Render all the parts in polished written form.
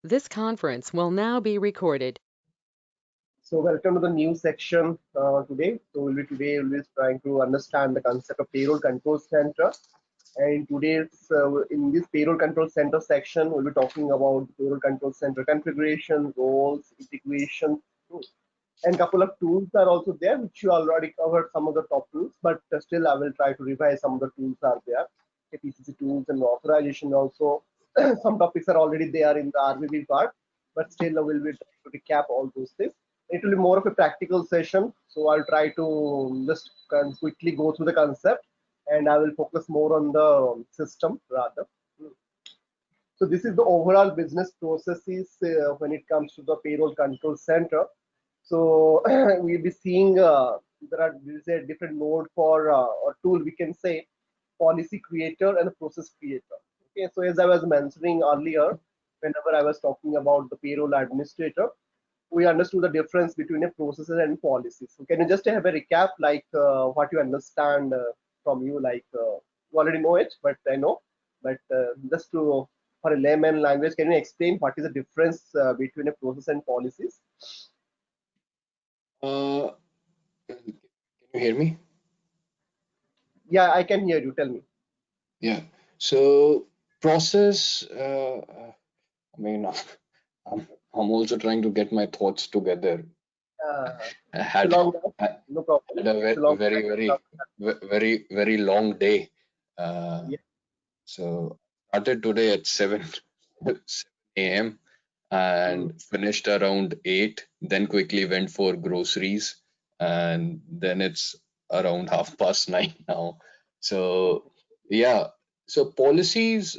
This conference will now be recorded. So welcome to the new section today. So we'll be trying to understand the concept of payroll control center. And today's in this payroll control center section, we'll be talking about payroll control center configuration, roles, integration, and couple of tools are also there, which you already covered some of the top tools, but still I will try to revise some of the tools are there. PCC tools and authorization also. Some topics are already there in the RVB part, but still I will be trying to recap all those things. It will be more of a practical session, so I'll try to just quickly go through the concept, and I will focus more on the system rather. So this is the overall business processes when it comes to the payroll control center. So we'll be seeing there is a different node for or tool we can say policy creator and a process creator. Okay, so as I was mentioning earlier, whenever I was talking about the payroll administrator, we understood the difference between a processes and policies. So can you just have a recap like what you understand from you? Like you already know it, but I know, but just to for a layman language, can you explain what is the difference between a process and policies? Can you hear me? Yeah, I can hear you. Tell me. Yeah. So process. I mean, I'm also trying to get my thoughts together. I It's a had long time. I No problem. had a It's a long very, time. very long day. Yeah. So started today at 7 a.m. Mm. and finished around 8. Then quickly went for groceries, and then it's around 9:30 now. So yeah. So policies.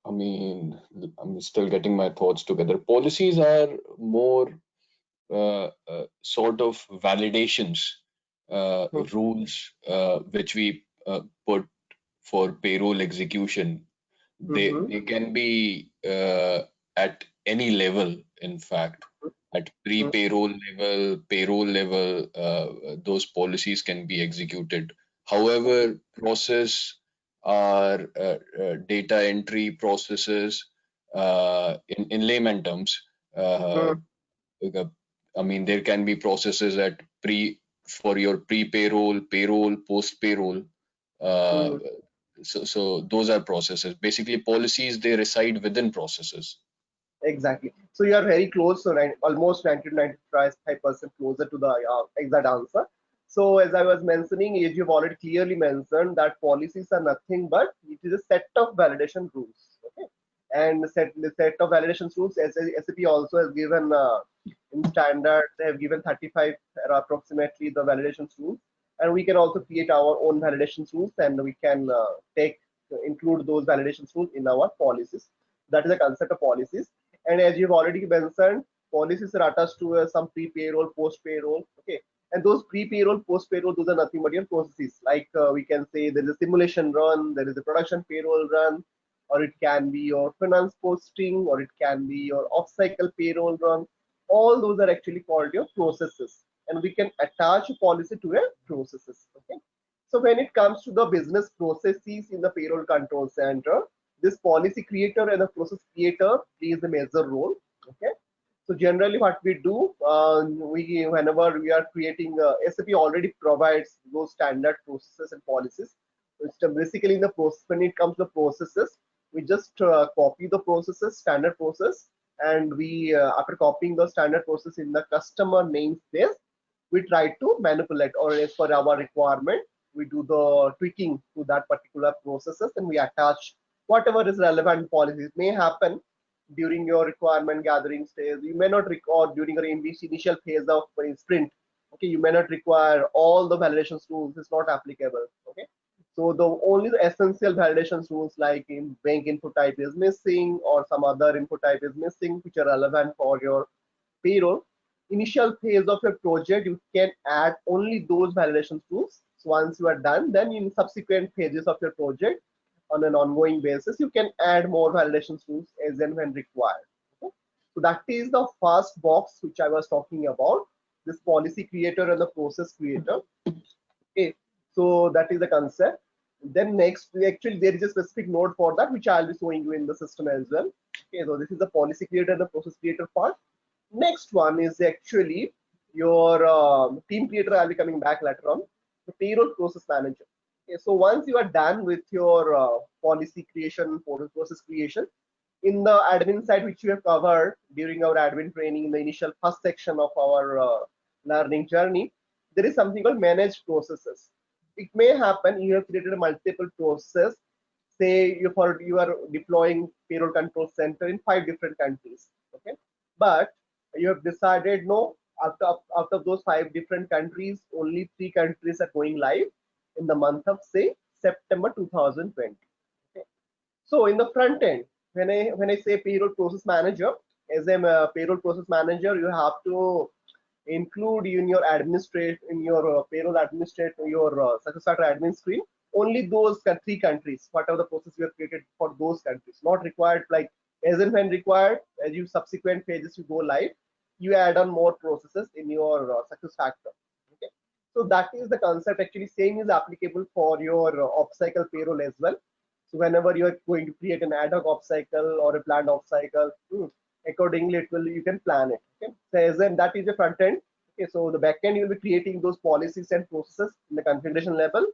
I mean, I'm still getting my thoughts together. Policies are more sort of validations, Mm. rules which we put for payroll execution. Mm-hmm. They can be at any level, in fact, at pre-payroll level, payroll level, those policies can be executed. However, process are data entry processes in layman terms. Uh, Mm. uh, I mean, there can be processes at for your pre-payroll, payroll, post-payroll. Uh, Mm. so those are processes. Basically, policies they reside within processes. Exactly. So you are very close, so almost 90 to 95% closer to the exact answer. So as I was mentioning, as you've already clearly mentioned that policies are nothing but it is a set of validation rules. Okay, and the set of validation rules, as SAP also has given in standard, they have given 35 approximately the validation rules, and we can also create our own validation rules, and we can take include those validation rules in our policies. That is the concept of policies. And as you've already mentioned, policies are attached to some pre-payroll, post-payroll. Okay, and those pre-payroll, post-payroll, those are nothing but your processes. Like we can say there is a simulation run, there is a production payroll run, or it can be your finance posting, or it can be your off-cycle payroll run. All those are actually called your processes, and we can attach a policy to a processes. Okay, so when it comes to the business processes in the payroll control center, this policy creator and the process creator plays a major role. Okay, so generally what we do, we whenever we are creating, SAP already provides those standard processes and policies. So basically, in the process, when it comes to processes, we just copy the processes, standard process, and we after copying the standard process in the customer namespace, we try to manipulate, or as per our requirement, we do the tweaking to that particular processes, and we attach whatever is relevant policies. May happen during your requirement gathering stage. You may not record during your initial phase of sprint. Okay, you may not require all the validation rules. It's not applicable. Okay, so the only the essential validation rules like in bank input type is missing or some other input type is missing, which are relevant for your payroll. Initial phase of your project, you can add only those validation tools. So once you are done, then in subsequent phases of your project, on an ongoing basis, you can add more validation tools as and when required. Okay? So that is the first box which I was talking about, this policy creator and the process creator. Okay, so that is the concept. Then next, actually there is a specific node for that, which I'll be showing you in the system as well. Okay, so this is the policy creator, the process creator part. Next one is actually your team creator. I'll be coming back later on. The payroll process manager. Okay, so once you are done with your policy creation, process creation, in the admin side, which we have covered during our admin training in the initial first section of our learning journey, there is something called managed processes. It may happen you have created a multiple process. Say you are deploying payroll control center in 5 different countries. Okay, but you have decided no. Out of those 5 different countries, only 3 countries are going live in the month of say September 2020. Okay. So in the front end, when I say payroll process manager, as a payroll process manager, you have to include in your payroll administrator, your SuccessFactors admin screen, only those 3 countries, whatever the process you have created for those countries, not required like as and when required. As you subsequent pages you go live, you add on more processes in your SuccessFactors. Okay, so that is the concept. Actually, same is applicable for your off cycle payroll as well. So whenever you are going to create an ad hoc off cycle or a planned off cycle, accordingly it will you can plan it. Okay, so as in that is the front end. Okay, so the back end you will be creating those policies and processes in the configuration level.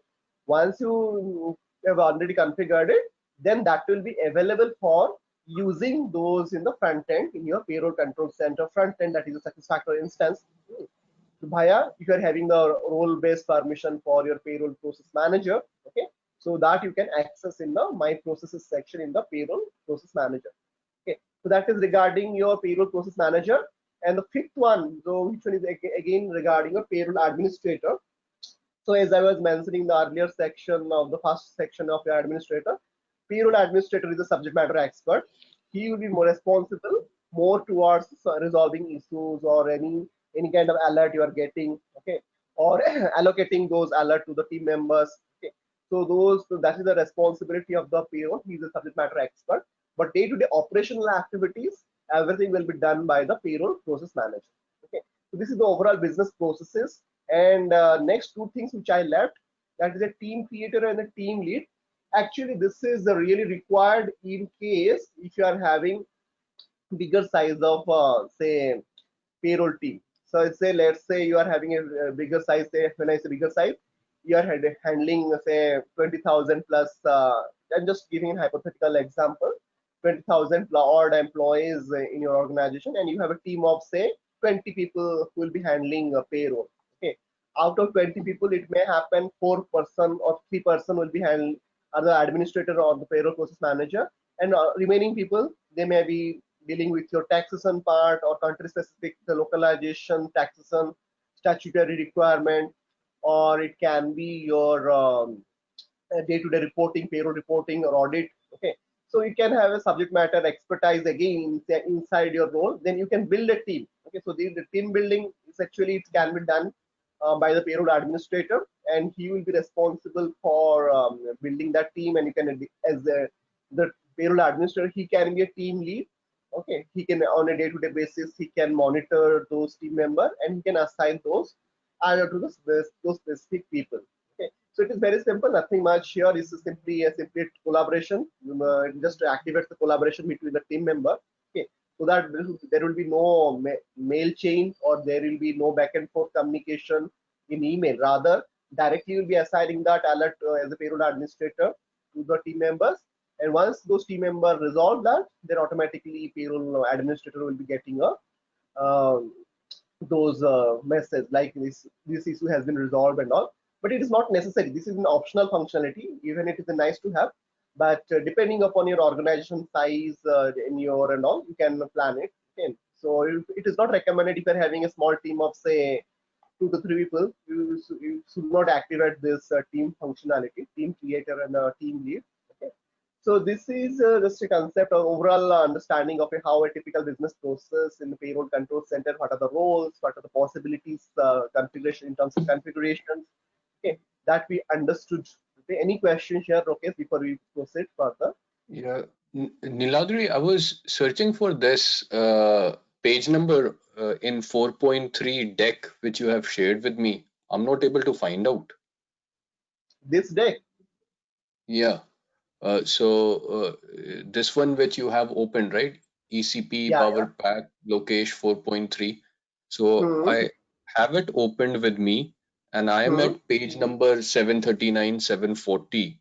Once you have already configured it, then that will be available for using those in the front end in your payroll control center front end, that is a SuccessFactors instance. Via if you are having the role based permission for your payroll process manager. Okay, so that you can access in the my processes section in the payroll process manager. Okay, so that is regarding your payroll process manager. And the fifth one, so which one is again regarding a payroll administrator. So as I was mentioning the earlier section of the first section of your administrator, payroll administrator is a subject matter expert. He will be more responsible more towards resolving issues or any kind of alert you are getting. Okay, or allocating those alert to the team members. Okay, so that is the responsibility of the payroll. He is a subject matter expert. But day-to-day operational activities, everything will be done by the payroll process manager. Okay, so this is the overall business processes. And next 2 things which I left, that is a team creator and a team lead. Actually, this is really required in case if you are having bigger size of say payroll team. So let's say you are having a bigger size. Say when I say bigger size, you are handling say 20,000 plus. I'm just giving a hypothetical example. 20,000 odd employees in your organization, and you have a team of say 20 people who will be handling payroll. Okay, out of 20 people, it may happen 4 person or 3 person will be handling are the administrator or the payroll process manager, and remaining people they may be dealing with your taxation part or country specific the localization taxation statutory requirement, or it can be your day-to-day reporting, payroll reporting or audit. Okay, so you can have a subject matter expertise again inside your role. Then you can build a team. Okay, so the team building is actually it can be done by the payroll administrator, and he will be responsible for building that team. And you can as the payroll administrator, he can be a team lead. Okay, he can on a day-to-day basis he can monitor those team members and he can assign those either to those specific people. Okay, so it is very simple, nothing much here. This is simply a simply collaboration, just to activate the collaboration between the team member. Okay, so that there will be no mail chain or there will be no back and forth communication in email. Rather, directly you will be assigning that alert as a payroll administrator to the team members. And once those team members resolve that, then automatically payroll administrator will be getting a um, those message like this issue has been resolved and all. But it is not necessary. This is an optional functionality. Even it is a nice to have, but depending upon your organization size in your and all, you can plan it. Okay. So it is not recommended if you're having a small team of say 2 to 3 people. You should not activate this team functionality, team creator and team lead. Okay. So this is just a concept of overall understanding of how a typical business process in the payroll control center. What are the roles? What are the possibilities? Configuration in terms of configurations. Okay, that we understood. Okay, any questions here, Rokesh, before we proceed further? Yeah, Niladri, I was searching for this page number in 4.3 deck, which you have shared with me. I'm not able to find out. This deck. Yeah. So this one which you have opened, right? ECP Yeah, Power yeah. Pack Lokesh 4.3. So Hmm. I have it opened with me, and I am Hmm. at page number 739, 740.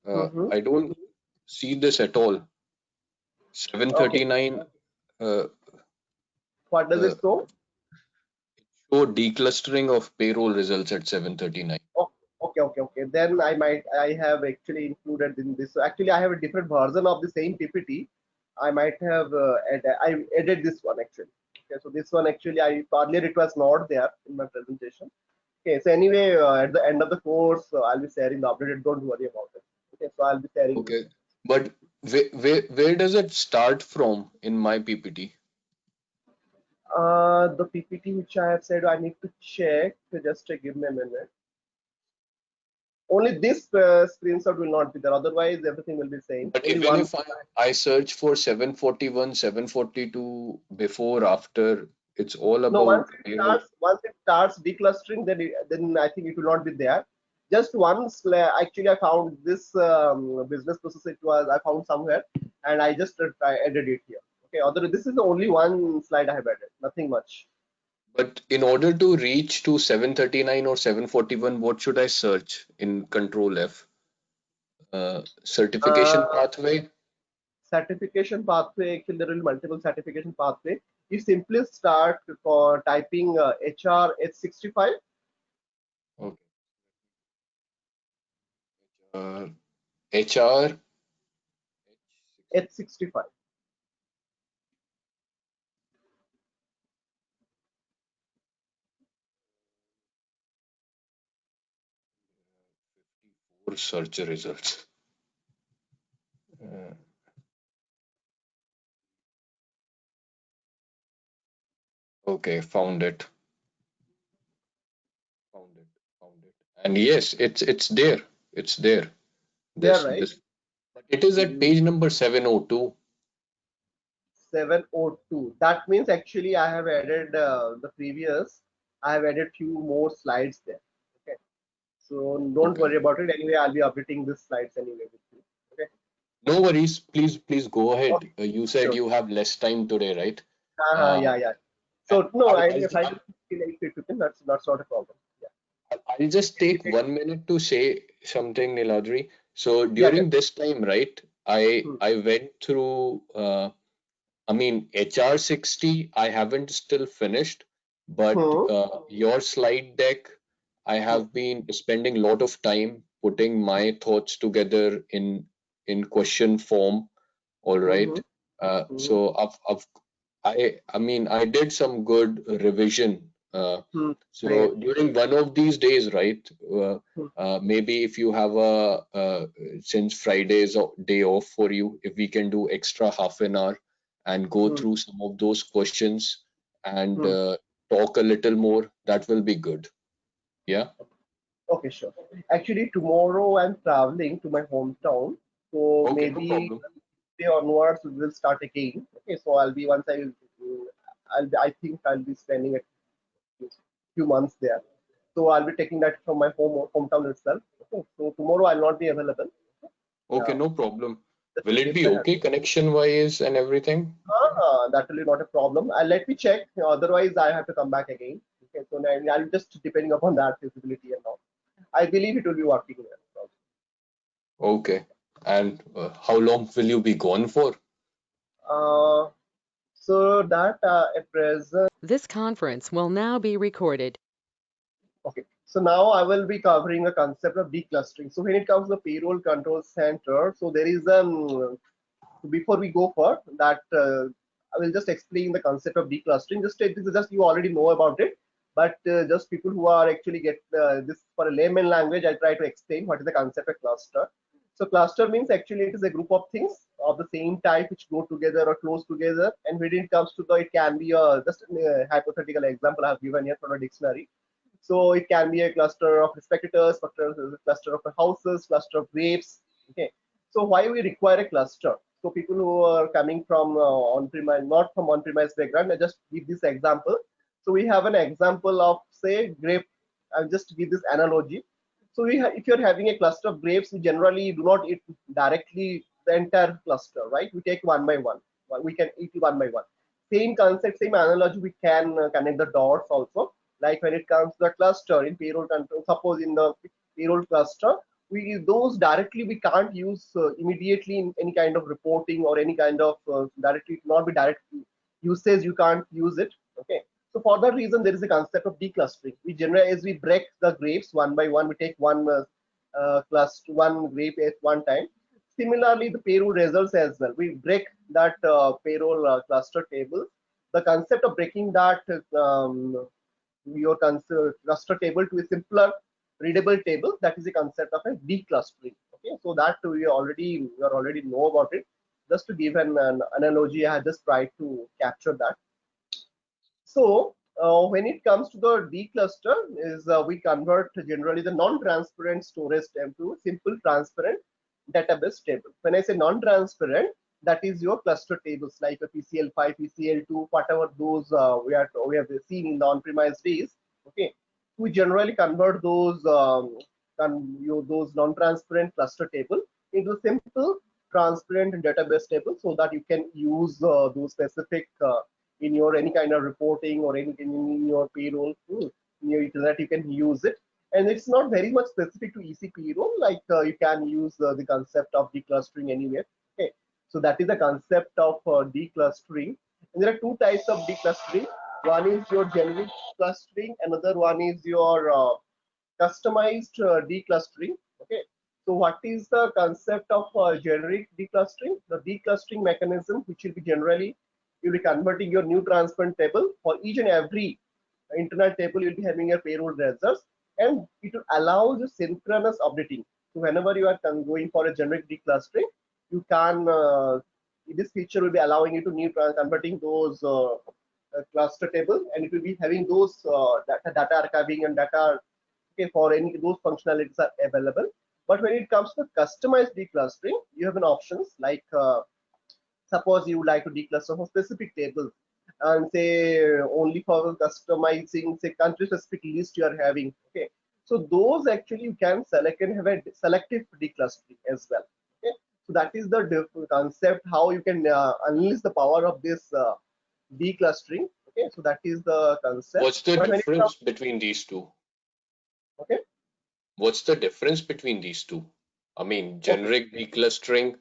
Hmm. I don't see this at all. Okay. 739 uh, What does uh, it show? show declustering of payroll results at 739. Oh, okay. Then I have actually included in this. So actually, I have a different version of the same PPT. I might have I added this one actually. Okay, so this one actually I earlier it was not there in my presentation. Okay, so anyway, at the end of the course, I'll be sharing the updated. Don't worry about it. Okay, so I'll be sharing this. Okay, but where does it start from in my PPT? The PPT which I have said I need to check. So just give me a minute. Only this screenshot will not be there. Otherwise, everything will be same. But Only even one. if I search for 741, 742 before, after, it's all No, about payroll. once it starts declustering, then I think it will not be there. Just once, actually, I found this business process. It was I found somewhere, and I just I added it here. Okay. Other this is the only one slide I have added. Nothing much. But in order to reach to 739 or 741, what should I search in Control F? Certification Uh, pathway. Certification pathway. Actually, there will be multiple certification pathway. You simply start for typing HR H65. Okay. Uh, HR H65. for search results. Uh, okay, found it. Found it. Found it. And yes, it's there. It's there. There, This right? this. But it is at page number 702. 702. That means actually I have added the previous, I have added few more slides there. Okay. So don't Okay. worry about it. Anyway, I'll be updating these slides anyway with you. Okay. No worries. Please go Okay. ahead. You said Sure. you have less time today, right? Uh, Yeah. So no, I'll, I'll, if I just feel like 15, that's not a problem. Yeah. I'll just Can we take take? 1 minute to say something, Niladri. So Yeah. during this time, right, Hmm. I went through. I mean, HR60, I haven't still finished, but Hmm. your slide deck, I Hmm. have been spending a lot of time putting my thoughts together in question form. All Hmm. right. So I mean, I did some good revision. Hmm. Great. So during one of these days, right? Hmm. Maybe if you have since Friday is a day off for you, if we can do extra half an hour and go Hmm. through some of those questions and Hmm. talk a little more, that will be good. Yeah. Okay, sure. Actually, tomorrow I'm traveling to my hometown, so Okay, no maybe problem. day onwards we will start again. Okay, so I'll be once I think I'll be spending a few months there. So I'll be taking that from my hometown itself. Okay, so tomorrow I'll not be available. Okay, Yeah, no problem. just Will in it case be I have. okay connection wise and everything? That will be not a problem. Let me check. Otherwise, I have to come back again. Okay, so now I'll just depending upon that feasibility and all. I believe it will be working there. Okay. And how long will you be gone for? Uh, so that at present, This conference will now be recorded. okay. So now I will be covering a concept of declustering. So when it comes to payroll control center, so there is before we go for that, I will just explain the concept of declustering. This is just you already know about it, but just people who are actually get this for a layman language, I try to explain what is the concept of cluster. So cluster means actually it is a group of things of the same type which go together or close together. And when it comes to the, it can be a just a hypothetical example I have given here from a dictionary. So it can be a cluster of spectators, cluster of houses, cluster of grapes. Okay. So why we require a cluster? So people who are coming from on-premise, not from on-premise background, I just give this example. So we have an example of say grape. I'll just give this analogy. So if you're having a cluster of grapes, we generally do not eat directly the entire cluster, right? We take one by one. We can eat one by one. Same concept, same analogy, we can connect the dots also. Like when it comes to the cluster in payroll control, suppose in the payroll cluster, those directly we can't use immediately in any kind of reporting or any kind of directly, not be direct usage, you can't use it. Okay. So for that reason, there is a concept of declustering. We generally, as we break the grapes one by one, we take one cluster, one grape at one time. Similarly, the payroll results as well. We break that payroll cluster table. The concept of breaking that your cluster table to a simpler readable table, that is the concept of a declustering. Okay, so that you already know about it. Just to give an analogy, I had just tried to capture that. So when it comes to the decluster, is we convert generally the non-transparent storage table to simple transparent database table. When I say non-transparent, that is your cluster tables like a PCL5, PCL2, whatever those we have seen in the on-premise days. Okay, we generally convert those those non-transparent cluster table into simple transparent database table so that you can use those specific in your any kind of reporting or anything in your payroll that you can use it. And it's not very much specific to ECP role, like you can use the concept of declustering anywhere. Okay, so that is the concept of declustering. And there are two types of declustering. One is your generic clustering, another one is your customized declustering. Okay, so what is the concept of generic declustering? The declustering mechanism, which will be generally, you'll be converting your new transparent table for each and every internal table. You'll be having your payroll results, and it will allow the synchronous updating. So whenever you are going for a generic declustering, you can this feature will be allowing you to new converting those cluster tables, and it will be having those data archiving and data, okay, for any those functionalities are available. But when it comes to customized declustering, you have an options like suppose you would like to decluster for specific tables and say only for customizing say country specific list you are having. Okay, so those actually you can select and have a selective declustering as well. Okay, so that is the concept how you can unleash the power of this declustering. Okay, so that is the concept. What's the But when it comes, difference between these two? okay, What's the difference between these two? I mean, okay, generic declustering,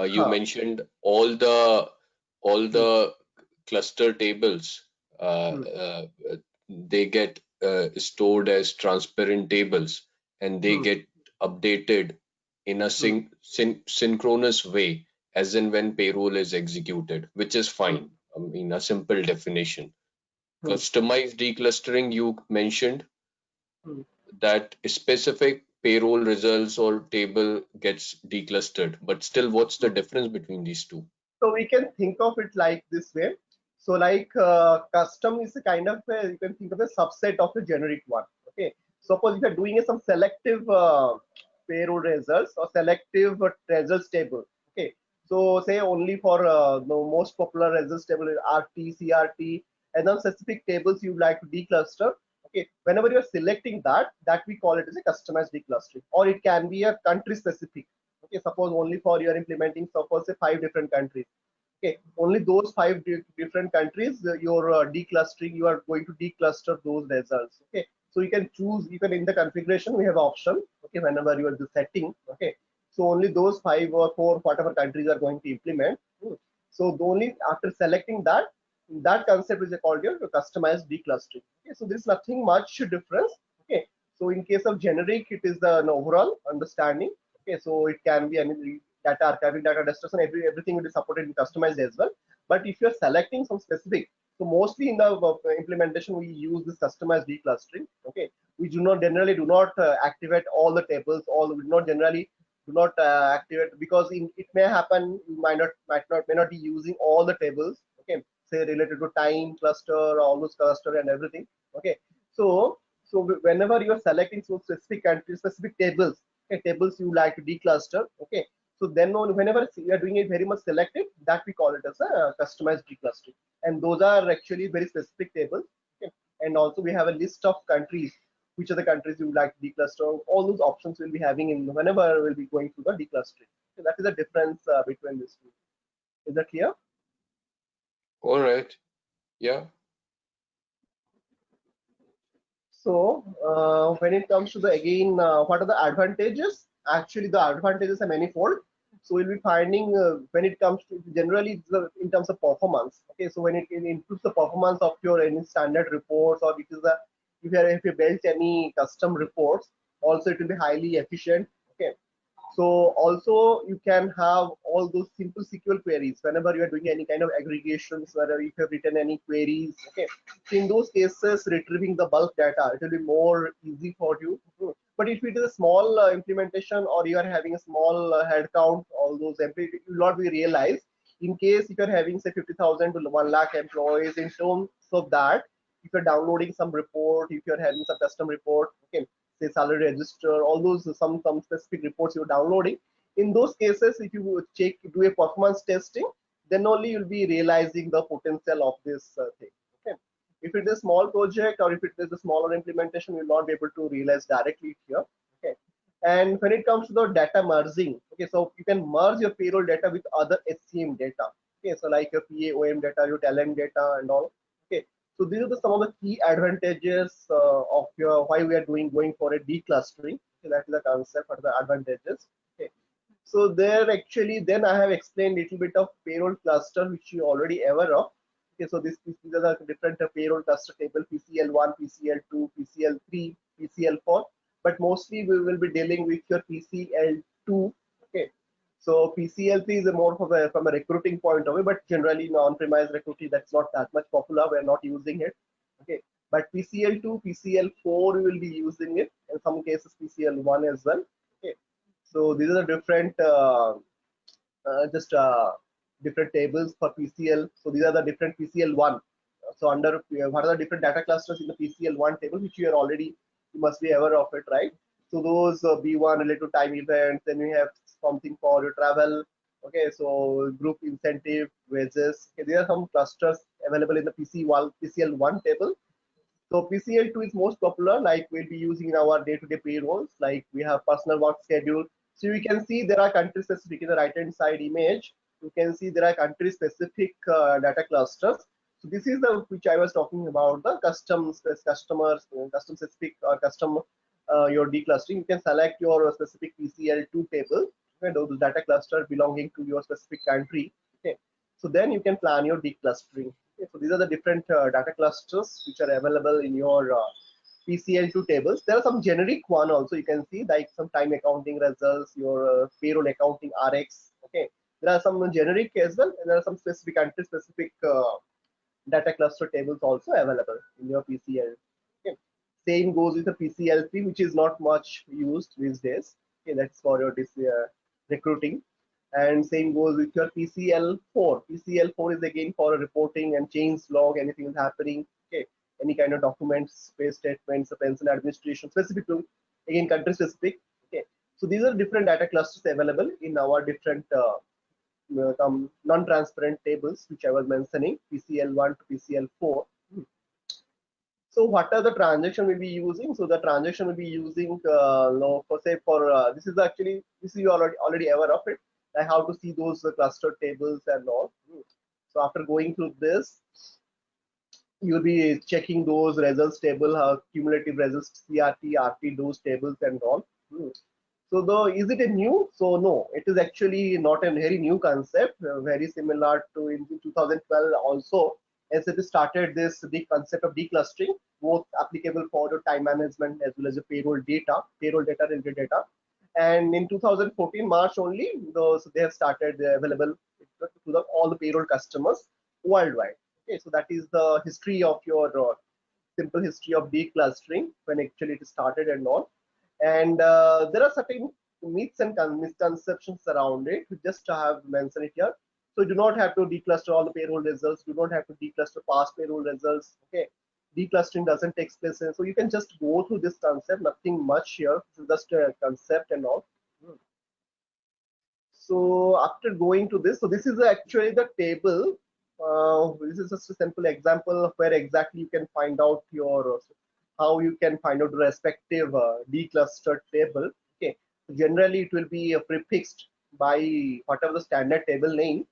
you huh. mentioned all the cluster tables, Hmm. they get stored as transparent tables, and they Hmm. get updated in a Hmm. synchronous way as in when payroll is executed, which is Hmm. fine. I mean, a simple definition. Hmm. Customized declustering, you mentioned Hmm. that specific payroll results or table gets declustered, but still, what's the Hmm. difference between these two? So we can think of it like this way. So like custom is a kind of you can think of a subset of a generic one. Okay. Suppose if you're doing some selective payroll results or selective results table. Okay. So say only for the most popular results table is RT, CRT, and then specific tables you like to decluster. Okay. Whenever you're selecting that we call it as a customized declustering, or it can be a country specific. Okay. Suppose only for you're implementing suppose say 5 different countries. Okay, only those different countries you're declustering, you are going to decluster those results. Okay, so you can choose, you can in the configuration we have option. Okay, whenever you are the setting. Okay, so only those 5 or 4 whatever countries are going to implement. So the only after selecting that concept is called your customized declustering. Okay, so there's nothing much difference. Okay, so in case of generic it is the an overall understanding. Okay, so it can be any data archiving, data destruction, everything will be supported and customized as well. But if you're selecting some specific, so mostly in the implementation we use this customized declustering. Okay, we do not generally do not activate all the tables, all we do not generally do not activate because it may happen you may not be using all the tables. Okay, say related to time cluster, all those cluster and everything. Okay, so whenever you are selecting so specific country specific tables, okay, tables you like to decluster. Okay, so then whenever you are doing it very much selective, that we call it as a customized declustering, and those are actually very specific tables. Okay, and also we have a list of countries which are the countries you would like to decluster. All those options we'll be having in whenever we'll be going through the declustering. So that is the difference between these two. Is that clear? All right. Yeah. So when it comes to the again, what are the advantages? Actually, the advantages are manifold. So we'll be finding when it comes to generally in terms of performance. Okay, so when it improves the performance of your any standard reports, or which is the if you built any custom reports, also it will be highly efficient. Okay, so also you can have all those simple SQL queries whenever you are doing any kind of aggregations, whether if you have written any queries. Okay, so in those cases, retrieving the bulk data, it will be more easy for you. But if it is a small implementation, or you are having a small head count, all those employees will not be realized. In case if you are having say 50,000 to 1 lakh employees, in terms of that, if you're downloading some report, if you're having some custom report, okay, say salary register, all those some specific reports you're downloading. In those cases, if you check do a performance testing, then only you'll be realizing the potential of this thing. Okay, if it is a small project or if it is a smaller implementation, you'll not be able to realize directly here. Okay, and when it comes to the data merging, okay, so you can merge your payroll data with other HCM data. Okay, so like your PAOM data, your talent data, and all. Okay, so these are some of the key advantages of your why we are going for a declustering. Okay, that is the concept for the advantages. Okay, so there actually then I have explained little bit of payroll cluster which you already aware of. Okay, so these are the different payroll cluster table: PCL1, PCL2, PCL3, PCL4. But mostly we will be dealing with your PCL2. Okay, so PCL3 is a more from a recruiting point of view, but generally in on-premise recruiting that's not that much popular. We're not using it. Okay, but PCL2, PCL4 we will be using it. In some cases PCL1 as well. Okay, so these are the different just different tables for PCL. So these are the different PCL1. So under what are the different data clusters in the PCL1 table, which you are already you must be aware of it, right? So those B1 related to time events, then we have something for your travel. Okay, so group incentive, wages. Okay, there are some clusters available in the PCL1 table. So PCL2 is most popular, like we'll be using in our day-to-day payrolls, like we have personal work schedule. So you can see there are country specific in the right-hand side image. You can see there are country specific data clusters. So this is the which I was talking about, the custom specific or custom your declustering. You can select your specific PCL2 table, okay, those data cluster belonging to your specific country. Okay, so then you can plan your declustering. Okay, so these are the different data clusters which are available in your PCL2 tables. There are some generic one also you can see, like some time accounting results, your payroll accounting RX. Okay, there are some generic as well, and there are some specific country specific data cluster tables also available in your PCL. Okay. Same goes with the PCL3, which is not much used these days. Okay, that's for your recruiting. And same goes with your PCL4. PCL4 is again for reporting and change log, anything is happening. Okay, any kind of documents, pay statements, pension administration, specific to again country specific. Okay, so these are different data clusters available in our different some non-transparent tables which I was mentioning, PCL1 to PCL4. So what are the transaction we'll be using? So the transaction will be using for say for this is actually this is you already aware of it, like how to see those cluster tables and all. So after going through this, you'll be checking those results table, cumulative results, CRT, RT, those tables and all. So though is it a new? So no, it is actually not a very new concept. Very similar to in 2012 also. SAP started this big concept of declustering, both applicable for the time management as well as the payroll data related data. And in 2014 March only, those they have started available to all the payroll customers worldwide. Okay, so that is the history of your simple history of declustering when actually it started and all. And there are certain myths and misconceptions around it. We just have mentioned it here. So you do not have to decluster all the payroll results. You don't have to decluster past payroll results. Okay, declustering doesn't take place. So you can just go through this concept. Nothing much here. It's just a concept and all. So after going to this, so this is actually the table. This is just a simple example of where exactly you can find out your how you can find out the respective declustered table. Okay, so generally it will be prefixed by whatever the standard table name.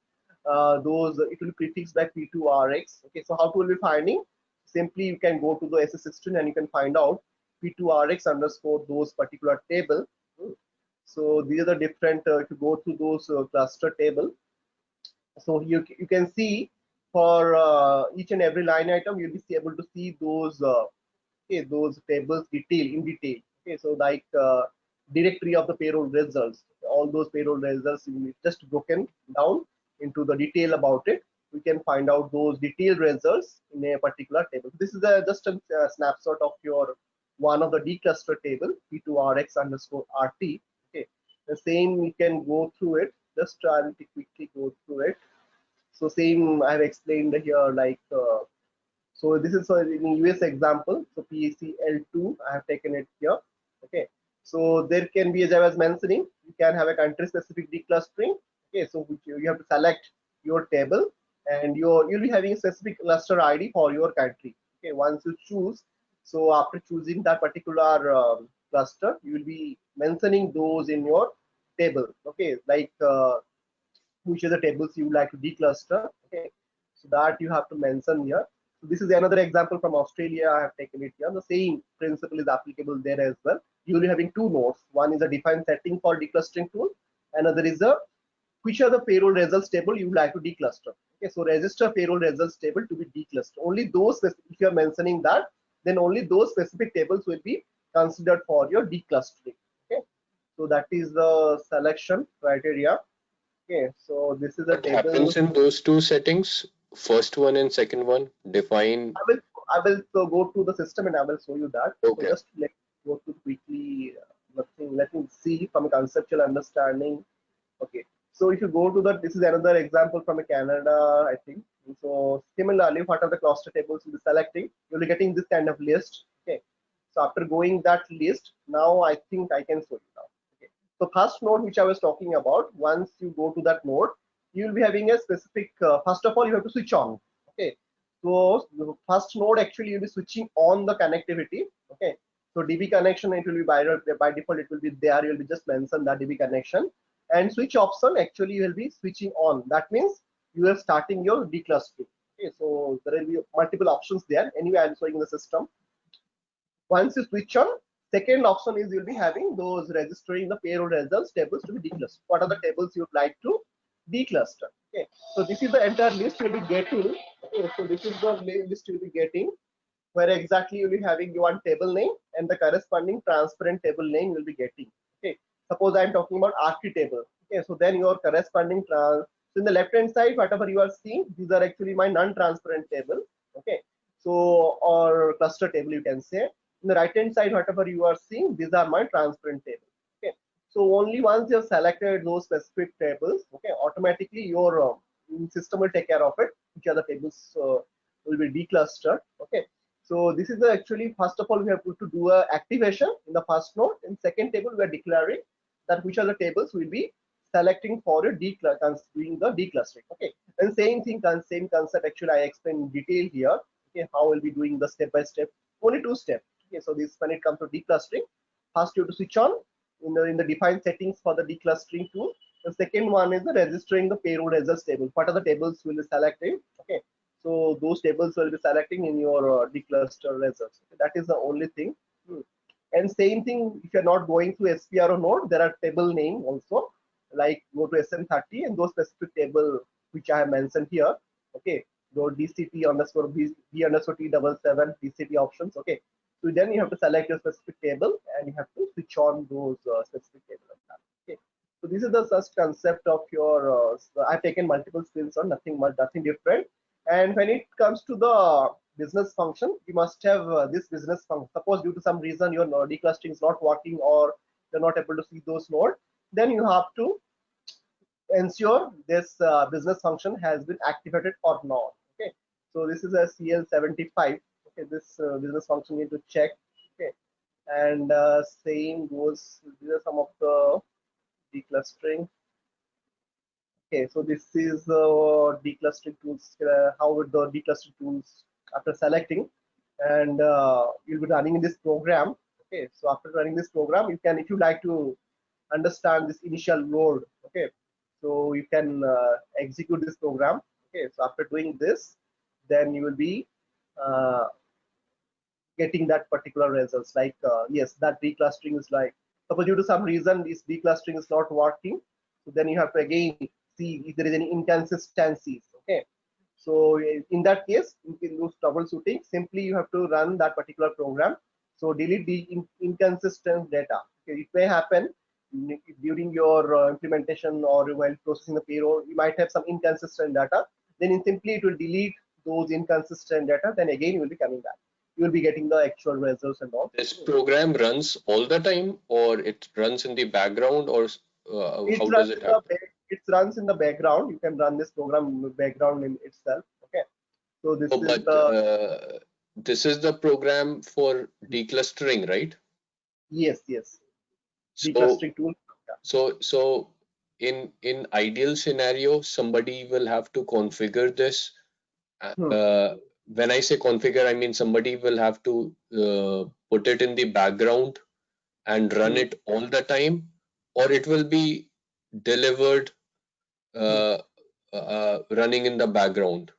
Those it will be prefixed by P2RX. Okay, so how to will be finding? Simply you can go to the SS16 and you can find out P2RX underscore those particular table. So these are the different. If you go through those cluster table, so you can see for each and every line item, you'll be able to see those okay, those tables in detail. Okay, so like directory of the payroll results, all those payroll results just broken down into the detail about it. We can find out those detailed results in a particular table. This is just a snapshot of your one of the decluster table P2RX underscore RT. Okay, the same we can go through it. Just try to quickly go through it. So same I have explained here, like so this is in US example. So PCL2 I have taken it here. Okay, so there can be, as I was mentioning, you can have a country specific declustering. Okay, so which you have to select your table and you'll be having a specific cluster ID for your country. Okay, once you choose, so after choosing that particular cluster, you will be mentioning those in your table. Okay, like which are the tables you would like to decluster. Okay, so that you have to mention here. So this is another example from Australia. I have taken it here. The same principle is applicable there as well. You'll be having two nodes. One is a defined setting for declustering tool. Another is a which are the payroll results table you would like to decluster. Okay, so register payroll results table to be declustered. Only those, if you are mentioning that, then only those specific tables will be considered for your declustering. Okay, so that is the selection criteria. Okay, so this is a What table. happens in those two settings? First one and second one, define. I will so go to the system and I will show you that. So Okay. just let me go to quickly nothing. Let me see from a conceptual understanding. Okay, so if you go to the, this is another example from a Canada, I think. So similarly, what are the cluster tables you'll be selecting? You'll be getting this kind of list. Okay, so after going that list, now I think I can show you now. Okay, so first node which I was talking about, once you go to that node, you will be having a specific. First of all, you have to switch on. Okay, so the first node actually you'll be switching on the connectivity. Okay, so DB connection it will be by default it will be there. You'll be just mention that DB connection, and switch option actually you will be switching on. That means you are starting your declustering. Okay, so there will be multiple options there. Anyway, I'm showing the system. Once you switch on, second option is you'll be having those registering the payroll results tables to be declustered. What are the tables you'd like to decluster? Okay, so this is the entire list you'll be getting. Okay, so this is the list you'll be getting where exactly you'll be having one table name and the corresponding transparent table name you'll be getting. Okay, suppose I'm talking about RT table. Okay, so then your corresponding so in the left hand side, whatever you are seeing, these are actually my non-transparent table. Okay, so or cluster table you can say. In the right hand side, whatever you are seeing, these are my transparent table. Okay, so only once you have selected those specific tables, okay, automatically your system will take care of it, which are the tables will be declustered. Okay, so this is actually, first of all, we have to do a activation in the first node. In second table, we are declaring that which are the tables will be selecting for a doing the declustering. Okay, and same thing, same concept actually I explained in detail here. Okay, how we'll be doing the step by step. Only two steps. Okay, so this when it comes to declustering, first you have to switch on in the defined settings for the declustering tool. The second one is the registering the payroll results table. What are the tables will be selecting? Okay, so those tables will be selecting in your decluster results. Okay, that is the only thing. And same thing, if you're not going to SPRO node, there are table name also. Like go to SM30 and those specific table which I have mentioned here. Okay, go DCP underscore B underscore T77 DCP options. Okay, so then you have to select your specific table and you have to switch on those specific table. Okay, so this is the first concept of your. I've taken multiple screens on nothing different. And when it comes to the business function, you must have this business function. Suppose due to some reason your declustering is not working or you're not able to see those nodes, then you have to ensure this business function has been activated or not. Okay, so this is a CL75. Okay, this business function you need to check. Okay, and same goes. These are some of the declustering. Okay, so this is declustering tools. How would the declustering tools after selecting? and you'll be running in this program. Okay, so after running this program, you can, if you like to understand this initial load, okay, so you can execute this program. Okay, so after doing this, then you will be uh, getting that particular results. Like yes, that declustering is like, suppose due to some reason this declustering is not working, so then you have to again see if there is any inconsistencies. Okay, so in that case, in those troubleshooting, simply you have to run that particular program. So delete the inconsistent data. Okay, it may happen during your implementation or while processing the payroll, you might have some inconsistent data. Then simply it will delete those inconsistent data. Then again you will be coming back. You will be getting the actual results and all. This program runs all the time, or it runs in the background, or It how does runs it in the happen? it runs in the background. You can run this program in the background in itself. Okay. So this Oh, is but the, this is the program for declustering, right? yes, So, declustering tool. so in ideal scenario, somebody will have to configure this. Hmm. When I say configure, I mean somebody will have to put it in the background and run Hmm. it all the time, or it will be delivered Hmm. running in the background.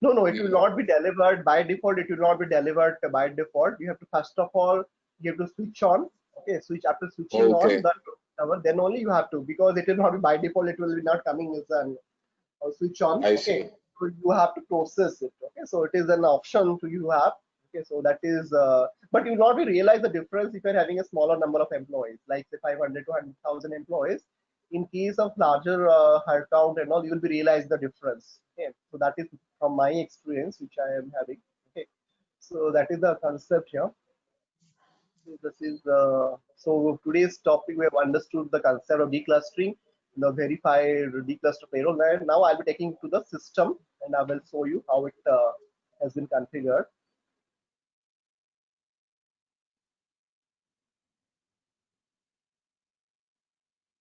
No, it will not be delivered by default. It will not be delivered by default. You have to first of all, you have to switch on. Okay, switch after switching on Okay, the server, then only you have to, because it will not be by default. It will be not coming as an switch on. I Okay, see. so you have to process it. Okay, so it is an option to you have. Okay, so that is, but you will not be realize the difference if you're having a smaller number of employees, like say 500 to 100,000 employees. In case of larger head count and all, you will be realize the difference. Okay, so that is from my experience, which I am having. Okay, so that is the concept here. So this is so today's topic, we have understood the concept of declustering, the verified decluster payroll. And now I'll be taking to the system and I will show you how it has been configured.